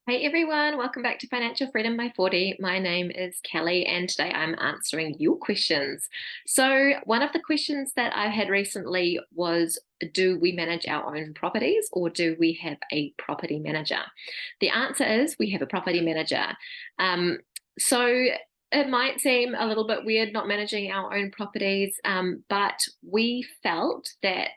Hey everyone, welcome back to Financial Freedom by 40. My name is Kelly and today I'm answering your questions. So, one of the questions that I had recently was, do we manage our own properties or do we have a property manager? The answer is we have a property manager. So it might seem a little bit weird not managing our own properties, but we felt that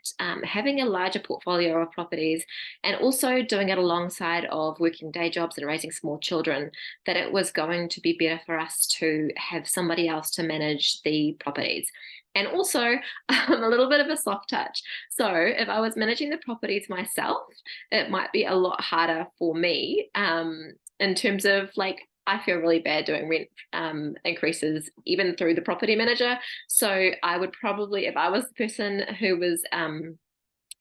having a larger portfolio of properties and also doing it alongside of working day jobs and raising small children, that it was going to be better for us to have somebody else to manage the properties. And also a little bit of a soft touch. So if I was managing the properties myself, it might be a lot harder for me in terms of like, I feel really bad doing rent increases even through the property manager. So I would probably, if I was the person who was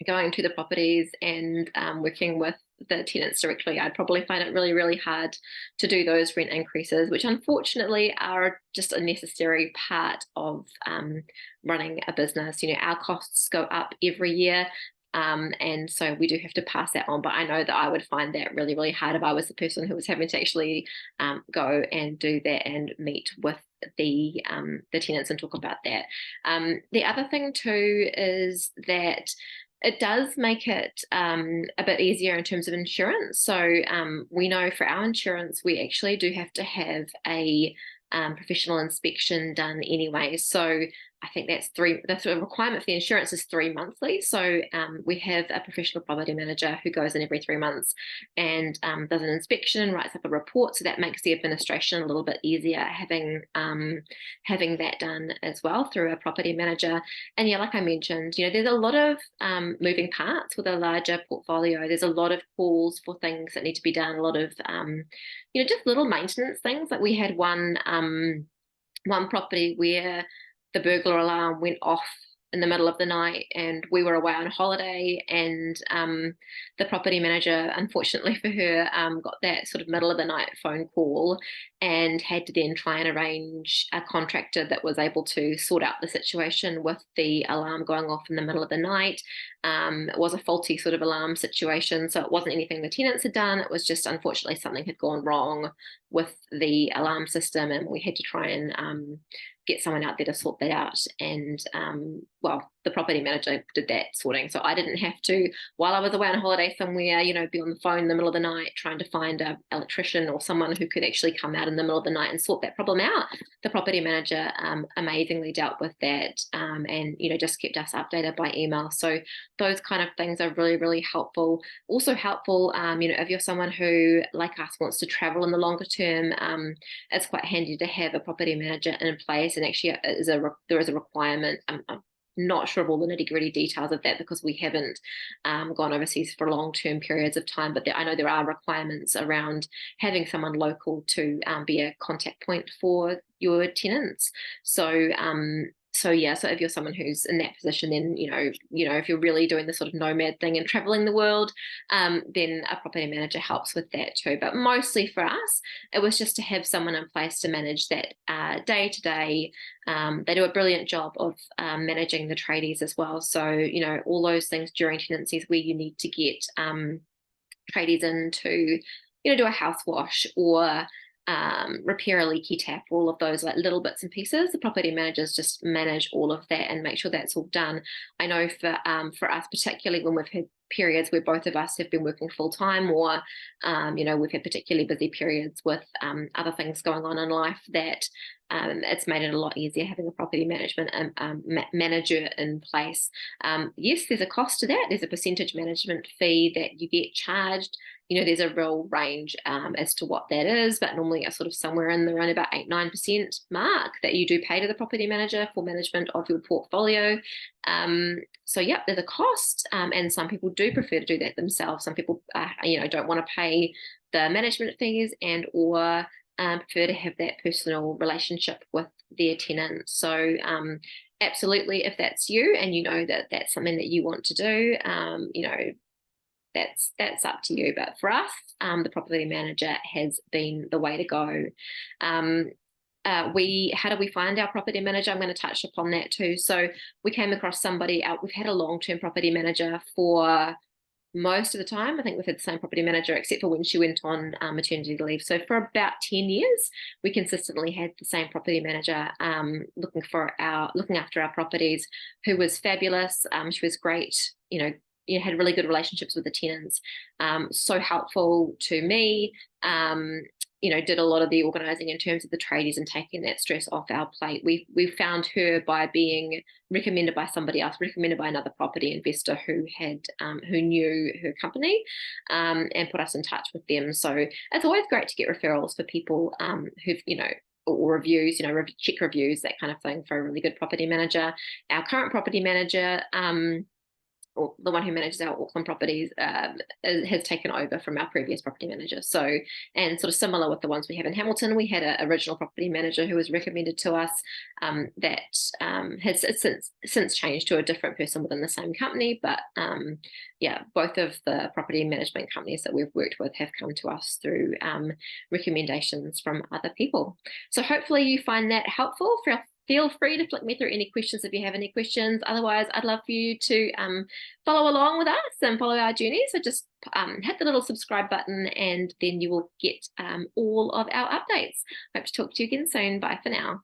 going to the properties and working with the tenants directly, I'd probably find it really, really hard to do those rent increases, which unfortunately are just a necessary part of running a business. You know, our costs go up every year. And so we do have to pass that on. But I know that I would find that really, really hard if I was the person who was having to actually go and do that and meet with the tenants and talk about that. The other thing too is that it does make it a bit easier in terms of insurance. So we know for our insurance, we actually do have to have a professional inspection done anyway. So I think that's three, the sort of requirement for the insurance is 3 monthly. So we have a professional property manager who goes in every 3 months and does an inspection and writes up a report. So that makes the administration a little bit easier having that done as well through a property manager. And yeah, like I mentioned, you know, there's a lot of moving parts with a larger portfolio. There's a lot of calls for things that need to be done, a lot of you know, just little maintenance things. Like we had one property where the burglar alarm went off in the middle of the night and we were away on holiday, and the property manager, unfortunately for her, got that sort of middle of the night phone call and had to then try and arrange a contractor that was able to sort out the situation with the alarm going off in the middle of the night. It was a faulty sort of alarm situation, so it wasn't anything the tenants had done. It was just unfortunately something had gone wrong with the alarm system, and we had to try and get someone out there to sort that out. And well, the property manager did that sorting. So I didn't have to, while I was away on holiday somewhere, you know, be on the phone in the middle of the night trying to find an electrician or someone who could actually come out in the middle of the night and sort that problem out. The property manager amazingly dealt with that, and, you know, just kept us updated by email. So those kind of things are really, really helpful. Also helpful, you know, if you're someone who, like us, wants to travel in the longer term, it's quite handy to have a property manager in place. And actually, there is a requirement. I'm not sure of all the nitty-gritty details of that because we haven't gone overseas for long-term periods of time. But I know there are requirements around having someone local to be a contact point for your tenants. So so yeah, so if you're someone who's in that position, then if you're really doing the sort of nomad thing and traveling the world, then a property manager helps with that too. But mostly for us, it was just to have someone in place to manage that day to day. They do a brilliant job of managing the tradies as well. So, you know, all those things during tenancies where you need to get tradies in to, you know, do a house wash or repair a leaky tap, all of those like little bits and pieces. The property managers just manage all of that and make sure that's all done. I know for us, particularly when we've had periods where both of us have been working full time, or you know, we've had particularly busy periods with other things going on in life, that it's made it a lot easier having a property management manager in place. Yes, there's a cost to that. There's a percentage management fee that you get charged. You know, there's a real range as to what that is, but normally are sort of somewhere in the around about 8-9% mark that you do pay to the property manager for management of your portfolio. So yeah, there's a cost, and some people do prefer to do that themselves. Some people, you know, don't want to pay the management fees and or prefer to have that personal relationship with their tenants. So absolutely, if that's you and you know that that's something that you want to do, you know, that's up to you. But for us, the property manager has been the way to go. How do we find our property manager? I'm going to touch upon that too. So we came across somebody out. We've had a long-term property manager for most of the time. I think we've had the same property manager, except for when she went on maternity leave. So for about 10 years, we consistently had the same property manager looking after our properties, who was fabulous. She was great, had really good relationships with the tenants, so helpful to me. Did a lot of the organising in terms of the tradies and taking that stress off our plate. We found her by being recommended by somebody else, recommended by another property investor who knew her company, and put us in touch with them. So it's always great to get referrals for people who've or reviews, check reviews, that kind of thing, for a really good property manager. Our current property manager, or the one who manages our Auckland properties, has taken over from our previous property manager. So, and sort of similar with the ones we have in Hamilton, we had an original property manager who was recommended to us, that has since changed to a different person within the same company. But yeah, both of the property management companies that we've worked with have come to us through recommendations from other people. So hopefully you find that helpful. Feel free to flick me through any questions if you have any questions. Otherwise, I'd love for you to follow along with us and follow our journey. So just hit the little subscribe button, and then you will get all of our updates. Hope to talk to you again soon. Bye for now.